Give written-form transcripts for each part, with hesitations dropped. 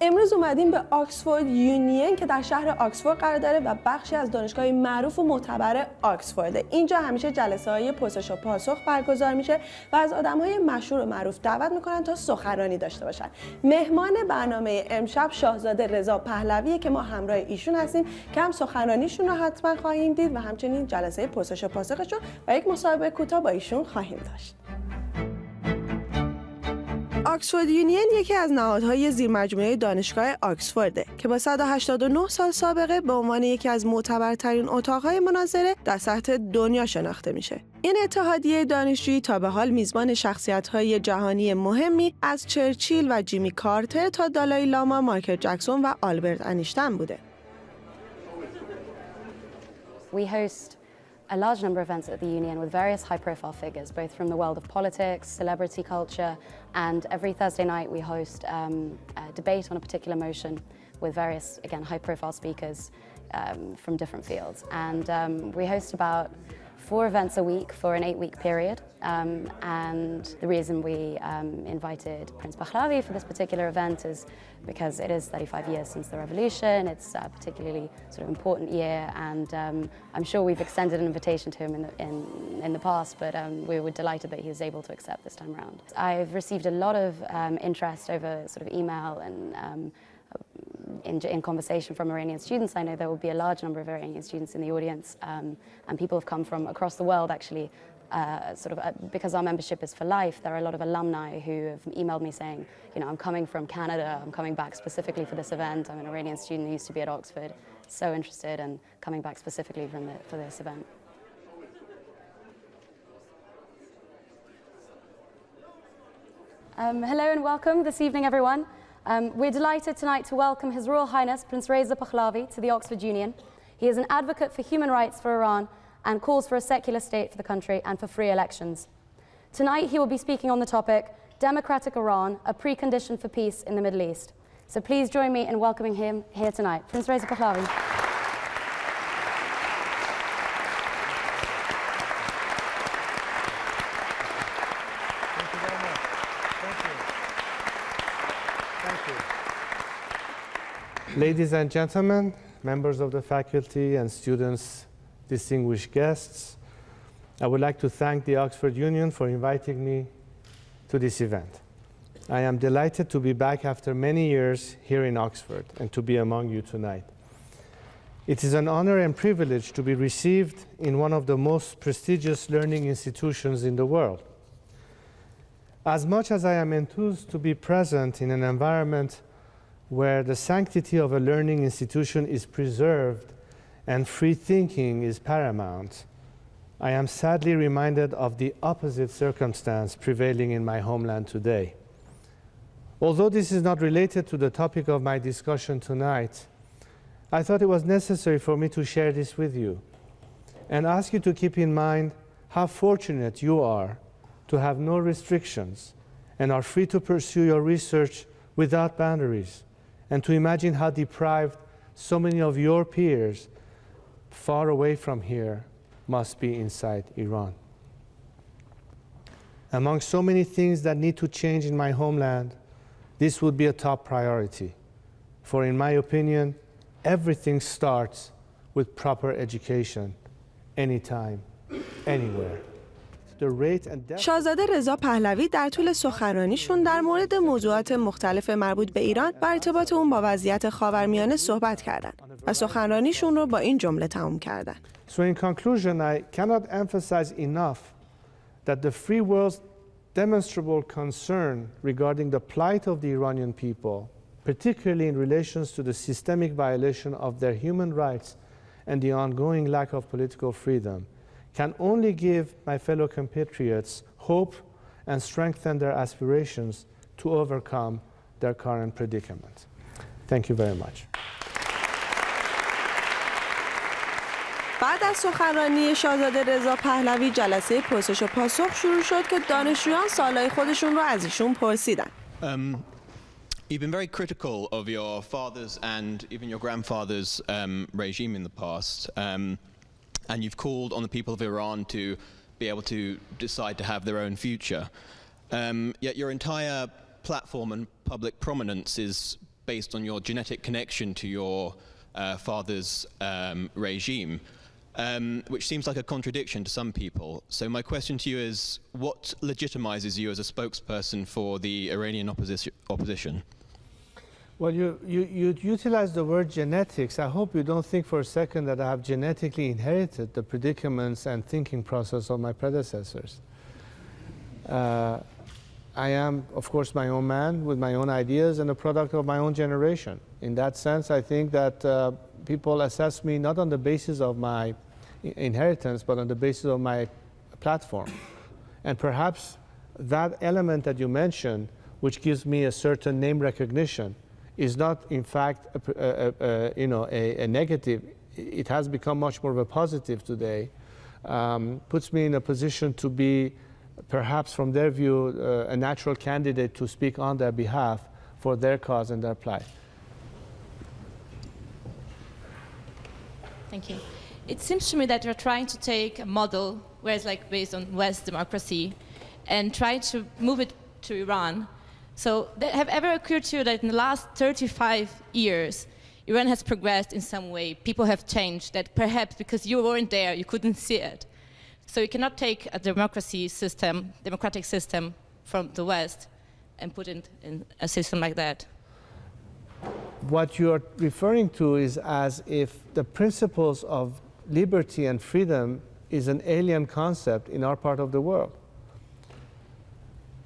امروز اومدیم به آکسفورد یونین که در شهر آکسفورد قرار داره و بخشی از دانشگاهی معروف و معتبر آکسفورد. اینجا همیشه جلسه‌های پرسش و پاسخ برگزار میشه و از آدم‌های مشهور و معروف دعوت میکنن تا سخنرانی داشته باشن. مهمان برنامه امشب شاهزاده رضا پهلویه که ما همراه ایشون هستیم که هم سخنرانیشون رو حتما خواهیم دید و همچنین جلسه پرسش و پاسخشون و یک مصاحبه کوتاه با ایشون خواهیم داشت. آکسفورد یونین یکی از نهادهای زیرمجموعه دانشگاه آکسفورده که با 189 سال سابقه به عنوان یکی از معتبرترین اتاقهای مناظره در سطح دنیا شناخته میشه. این اتحادیه دانشجویی تا به حال میزبان شخصیت‌های جهانی مهمی از چرچیل و جیمی کارتر تا دالایی، لاما، مایکل، جکسون و آلبرت انیشتین بوده. We host a large number of events at the Union with various high-profile figures, both from the world of politics, celebrity culture, and every Thursday night we host a debate on a particular motion with various, again, high-profile speakers from different fields. And we host about 4 events a week for an 8-week period. And the reason we invited Prince Pehlevi for this particular event is because it is 35 years since the revolution. It's a particularly sort of important year, and I'm sure we've extended an invitation to him in the past, but we were delighted that he was able to accept this time around. I've received a lot of interest over sort of email and in conversation from Iranian students. I know there will be a large number of Iranian students in the audience, and people have come from across the world actually. Because our membership is for life, there are a lot of alumni who have emailed me saying, you know, I'm coming from Canada, I'm coming back specifically for this event. I'm an Iranian student who used to be at Oxford, so interested and coming back specifically for this event. Hello and welcome this evening, everyone. We're delighted tonight to welcome His Royal Highness Prince Reza Pahlavi to the Oxford Union. He is an advocate for human rights for Iran and calls for a secular state for the country and for free elections. Tonight he will be speaking on the topic, Democratic Iran, a precondition for peace in the Middle East. So please join me in welcoming him here tonight. Prince Reza Pahlavi. Thank you very much. Thank you. Thank you. Ladies and gentlemen, members of the faculty and students, distinguished guests, I would like to thank the Oxford Union for inviting me to this event. I am delighted to be back after many years here in Oxford and to be among you tonight. It is an honor and privilege to be received in one of the most prestigious learning institutions in the world. As much as I am enthused to be present in an environment where the sanctity of a learning institution is preserved and free thinking is paramount, I am sadly reminded of the opposite circumstance prevailing in my homeland today. Although this is not related to the topic of my discussion tonight, I thought it was necessary for me to share this with you and ask you to keep in mind how fortunate you are to have no restrictions and are free to pursue your research without boundaries, and to imagine how deprived so many of your peers far away from here must be inside Iran. Among so many things that need to change in my homeland, this would be a top priority. For in my opinion, everything starts with proper education, anytime, anywhere. شاهزاده رضا پهلوی در طول سخنرانیشون در مورد موضوعات مختلف مربوط به ایران و ارتباط اون با وضعیت خاورمیانه صحبت کردند و سخنرانیشون رو با این جمله تمام کردن. So in conclusion, I cannot emphasize enough that the free world's demonstrable concern regarding the plight of the Iranian people, particularly in relation to the systemic violation of their human rights and the ongoing lack of political freedom, can only give my fellow compatriots hope and strengthen their aspirations to overcome their current predicament. Thank you very much. بعد از سخنرانی شاهزاده رضا پهلوی جلسه پرسش و پاسخ شروع شد که دانشجویان سوالای خودشون رو از ایشون پرسیدن. You've been very critical of your father's and even your grandfather's regime in the past, and you've called on the people of Iran to be able to decide to have their own future. Yet your entire platform and public prominence is based on your genetic connection to your father's regime, which seems like a contradiction to some people. So my question to you is, what legitimizes you as a spokesperson for the Iranian opposition? Well, you utilize the word genetics. I hope you don't think for a second that I have genetically inherited the predicaments and thinking process of my predecessors. I am, of course, my own man with my own ideas and a product of my own generation. In that sense, I think that people assess me not on the basis of my inheritance, but on the basis of my platform. And perhaps that element that you mentioned, which gives me a certain name recognition, is not, in fact, a negative. It has become much more of a positive today. Puts me in a position to be, perhaps from their view, a natural candidate to speak on their behalf for their cause and their plight. Thank you. It seems to me that you're trying to take a model where it's like based on West democracy and try to move it to Iran. So have ever occurred to you that in the last 35 years, Iran has progressed in some way, people have changed, that perhaps because you weren't there, you couldn't see it? So you cannot take a democratic system from the West and put it in a system like that. What you're referring to is as if the principles of liberty and freedom is an alien concept in our part of the world.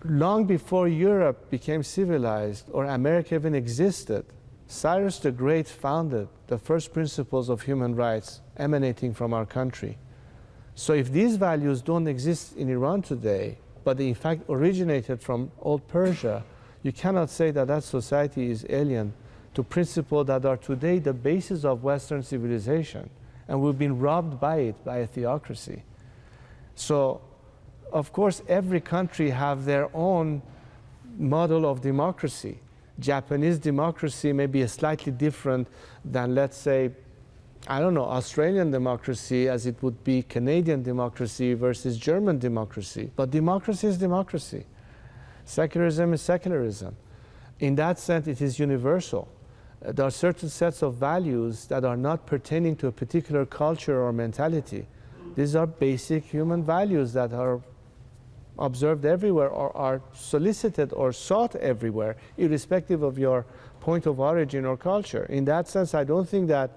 Long before Europe became civilized or America even existed, Cyrus the Great founded the first principles of human rights emanating from our country. So if these values don't exist in Iran today, but they in fact originated from old Persia, you cannot say that that society is alien to principles that are today the basis of Western civilization, and we've been robbed by it, by a theocracy. So, of course, every country have their own model of democracy. Japanese democracy may be slightly different than, let's say, I don't know, Australian democracy, as it would be Canadian democracy versus German democracy. But democracy is democracy. Secularism is secularism. In that sense, it is universal. There are certain sets of values that are not pertaining to a particular culture or mentality. These are basic human values that are observed everywhere or are solicited or sought everywhere, irrespective of your point of origin or culture. In that sense, I don't think that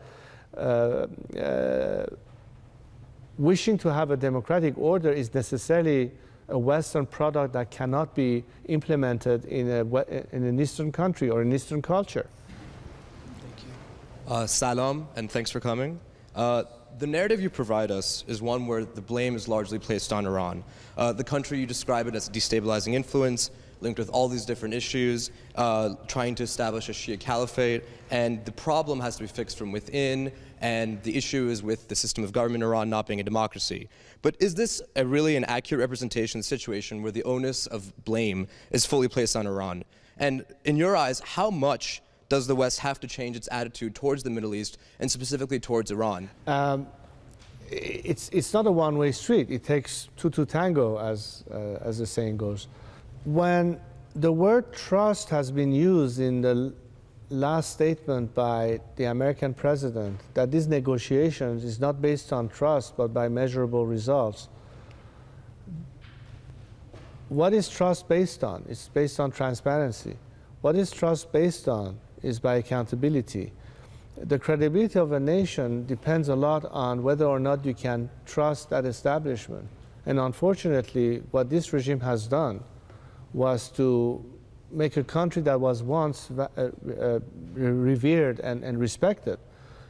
wishing to have a democratic order is necessarily a Western product that cannot be implemented in an Eastern country or an Eastern culture. Salam, and thanks for coming. The narrative you provide us is one where the blame is largely placed on Iran. The country, you describe it as a destabilizing influence, linked with all these different issues, trying to establish a Shia caliphate, and the problem has to be fixed from within, and the issue is with the system of government in Iran not being a democracy. But is this really an accurate representation of the situation where the onus of blame is fully placed on Iran? And in your eyes, how much does the West have to change its attitude towards the Middle East, and specifically towards Iran? It's not a one-way street. It takes two to tango, as the saying goes. When the word trust has been used in the last statement by the American president, that these negotiations is not based on trust, but by measurable results. What is trust based on? It's based on transparency. What is trust based on is by accountability. The credibility of a nation depends a lot on whether or not you can trust that establishment. And unfortunately, what this regime has done was to make a country that was once revered and respected,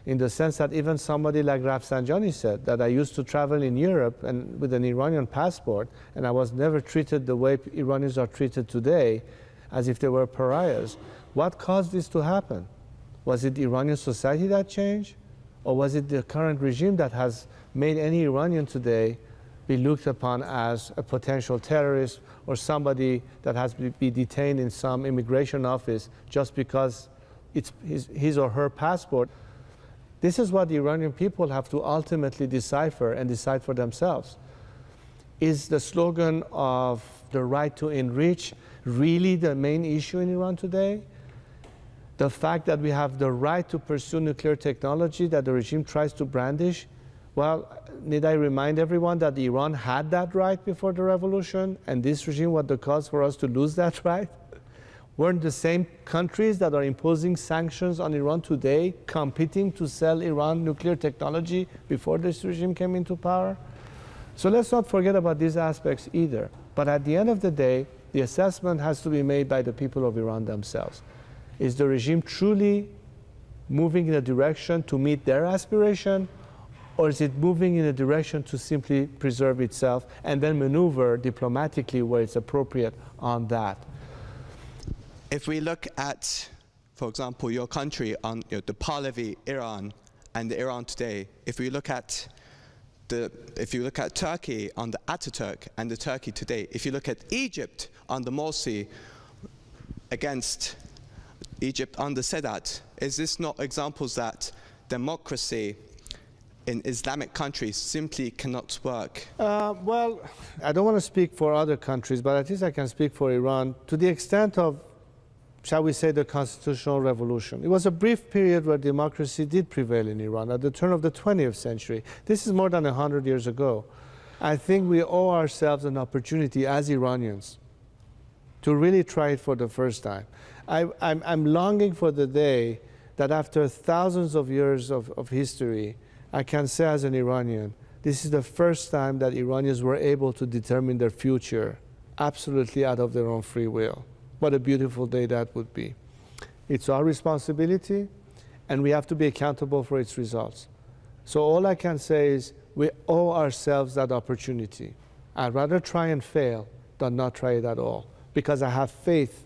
in the sense that even somebody like Rafsanjani said that I used to travel in Europe and with an Iranian passport, and I was never treated the way Iranians are treated today, as if they were pariahs. What caused this to happen? Was it the Iranian society that changed? Or was it the current regime that has made any Iranian today be looked upon as a potential terrorist or somebody that has to be detained in some immigration office just because it's his or her passport? This is what the Iranian people have to ultimately decipher and decide for themselves. Is the slogan of the right to enrich really the main issue in Iran today? the fact that we have the right to pursue nuclear technology that the regime tries to brandish, well, need I remind everyone that Iran had that right before the revolution, and this regime was the cause for us to lose that right? Weren't the same countries that are imposing sanctions on Iran today competing to sell Iran nuclear technology before this regime came into power? So let's not forget about these aspects either. But at the end of the day, the assessment has to be made by the people of Iran themselves. Is the regime truly moving in a direction to meet their aspiration, or is it moving in a direction to simply preserve itself and then maneuver diplomatically where it's appropriate on that? If we look at, for example, your country on the Pahlavi Iran and the Iran today, if you look at Turkey on the Ataturk and the Turkey today, if you look at Egypt on the Morsi against Egypt under Sadat, is this not examples that democracy in Islamic countries simply cannot work? Well, I don't want to speak for other countries, but at least I can speak for Iran to the extent of, shall we say, the constitutional revolution. It was a brief period where democracy did prevail in Iran at the turn of the 20th century. This is more than 100 years ago. I think we owe ourselves an opportunity as Iranians to really try it for the first time. I'm longing for the day that after thousands of years of history, I can say as an Iranian, this is the first time that Iranians were able to determine their future absolutely out of their own free will. What a beautiful day that would be. It's our responsibility, and we have to be accountable for its results. So all I can say is we owe ourselves that opportunity. I'd rather try and fail than not try it at all, because I have faith.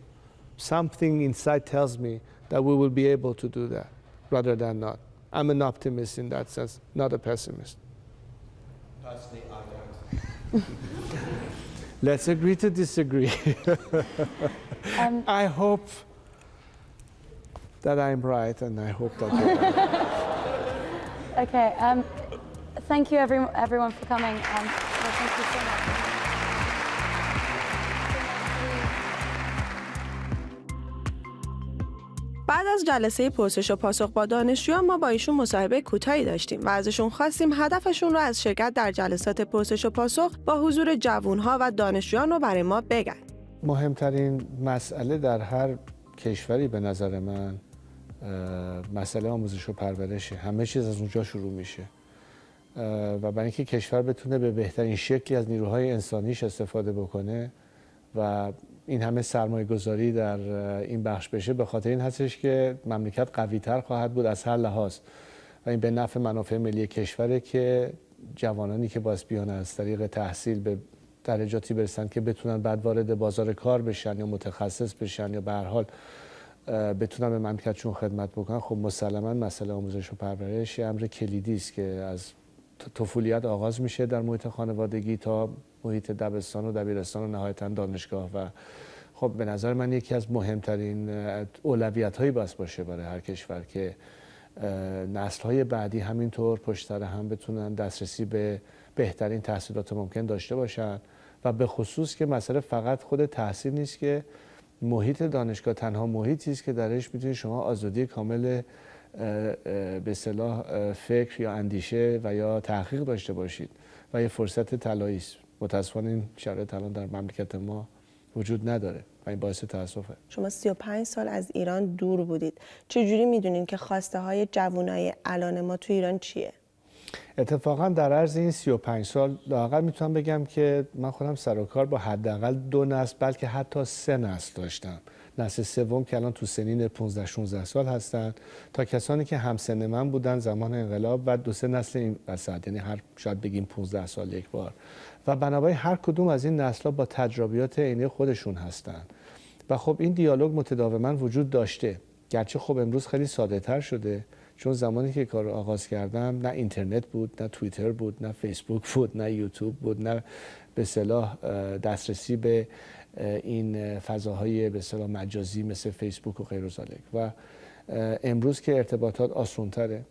Something inside tells me that we will be able to do that, rather than not. I'm an optimist in that sense, not a pessimist. Personally, I don't. Let's agree to disagree. I hope that I'm right, and I hope that you're right. Okay, thank you everyone for coming. Thank you so much. بعد از جلسه پرسش و پاسخ با دانشجویان ما با ایشون مصاحبه کوتاهی داشتیم و ازشون خواستیم هدفشون رو از شرکت در جلسات پرسش و پاسخ با حضور جوانها و دانشجویان رو برای ما بگن. مهمترین مسئله در هر کشوری به نظر من مسئله آموزش و پرورشه. همه چیز از اونجا شروع میشه و برای اینکه کشور بتونه به بهترین شکلی از نیروهای انسانیش استفاده بکنه و این همه سرمایه گذاری در این بخش بشه، به خاطر این هستش که مملکت قوی تر خواهد بود از هر لحاظ و این به نفع منافع ملی کشوره که جوانانی که باز بیان از طریق تحصیل به درجاتی برسن که بتونن بعد وارد بازار کار بشن یا متخصص بشن یا به هر حال بتونن به مملکتشون خدمت بکنن. خب مسلماً مسئله آموزش و پرورش امر کلیدی است که از طفولیت آغاز میشه در محیط خانوادگی تا محیط دبستان و دبیرستان و نهایتاً دانشگاه و خب به نظر من یکی از مهمترین اولویت‌هایی باشه برای هر کشور که نسل‌های بعدی همینطور پشت سر هم بتونن دسترسی به بهترین تحصیلات ممکن داشته باشن و به خصوص که مسئله فقط خود تحصیل نیست که محیط دانشگاه تنها محیطی است که درش میتونید شما آزادی کامل به اصطلاح فکر یا اندیشه و یا تحقیق داشته باشید و یه فرصت طلایی است. متاسفانه این شرایط الان در مملکت ما وجود نداره و این باعث تأسفه. شما 35 سال از ایران دور بودید. چجوری میدونین که خواسته های جوانای الان ما تو ایران چیه؟ اتفاقا در عرض این 35 سال لااقل میتونم بگم که من خودم سر و کار با حداقل 2 نسل بلکه حتی 3 نسل داشتم. نسل سوم که الان تو سنین 15-16 سال هستن تا کسانی که همسن من بودن زمان انقلاب و 2-3 نسل این وسط، یعنی هر شاید بگیم 15 سال یک بار و بنابراین هر کدوم از این نسل‌ها با تجربیات عینی خودشون هستن و خب این دیالوگ متداوما وجود داشته، گرچه خب امروز خیلی ساده تر شده چون زمانی که کار رو آغاز کردم نه اینترنت بود، نه توییتر بود، نه فیسبوک بود، نه یوتیوب بود، نه به اصطلاح دسترسی به این فضاهای به اصطلاح مجازی مثل فیسبوک و غیر و ذالک و امروز که ارتباطات آسان‌تره،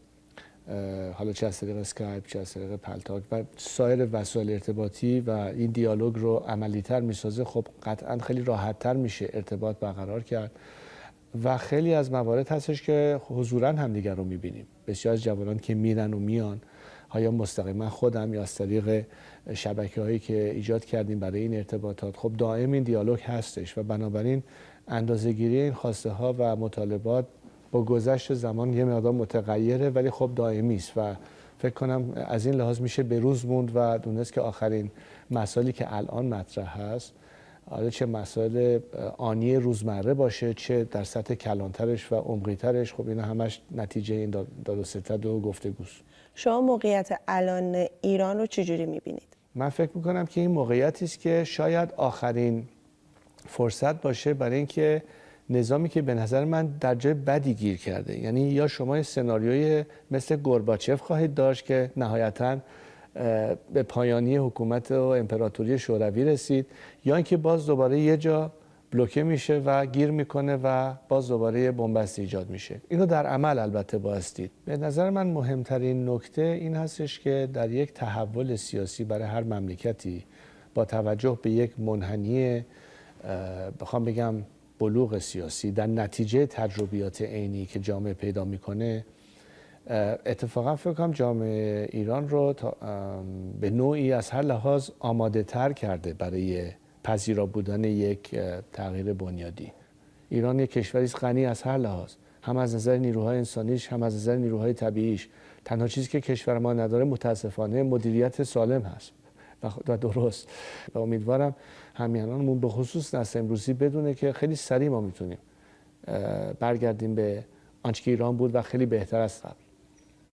حالا چه از طریق اسکایپ چه از طریق پلتاک و سایر وسایل ارتباطی و این دیالوگ رو عملی‌تر می‌سازه، خب قطعاً خیلی راحت‌تر میشه ارتباط برقرار کرد. و خیلی از موارد هستش که حضوراً همدیگر رو می‌بینیم. بسیار از جوانان که میرن و میان، یا مستقیما خودم یا از طریق شبکه‌هایی که ایجاد کردیم برای این ارتباطات، خب دائم این دیالوگ هستش و بنابراین اندازه‌گیری این خواسته ها و مطالبات با گذشت زمان یه مقدار متغیره ولی خب دائمی است و فکر کنم از این لحاظ میشه به روز موند و دونست که آخرین مسائلی که الان مطرح هست، حالا چه مسائل آنی روزمره باشه چه در سطح کلانترش و عمقی‌ترش، خب اینا همش نتیجه این داد و ستد و گفتگوست. شما موقعیت الان ایران رو چجوری می‌بینید؟ من فکر میکنم که این موقعیتی است که شاید آخرین فرصت باشه برای اینکه نظامی که به نظر من در جای بدی گیر کرده، یعنی یا شما سناریوی مثل گورباچف خواهید داشت که نهایتاً به پایانی حکومت و امپراتوری شوروی رسید، یا اینکه باز دوباره یه جا بلوکه میشه و گیر میکنه و باز دوباره بنبست ایجاد میشه. اینو در عمل البته بایستید. به نظر من مهمترین نکته این هستش که در یک تحول سیاسی برای هر مملکتی با توجه به یک منحنی بخوام بگم بلوغ سیاسی در نتیجه تجربیات عینی که جامعه پیدا میکنه، اتفاقا فکر کنم جامعه ایران رو به نوعی از هر لحاظ آماده تر کرده برای پذیرا بودن یک تغییر بنیادی. ایران یک کشوری است غنی از هر لحاظ، هم از نظر نیروهای انسانیش هم از نظر نیروهای طبیعیش. تنها چیزی که کشور ما نداره متاسفانه مدیریت سالم هست و درست. و امیدوارم همیهنانمون به خصوص نسل امروزی بدونه که خیلی سریع ما میتونیم برگردیم به آنچه که ایران بود و خیلی بهتر از قبل.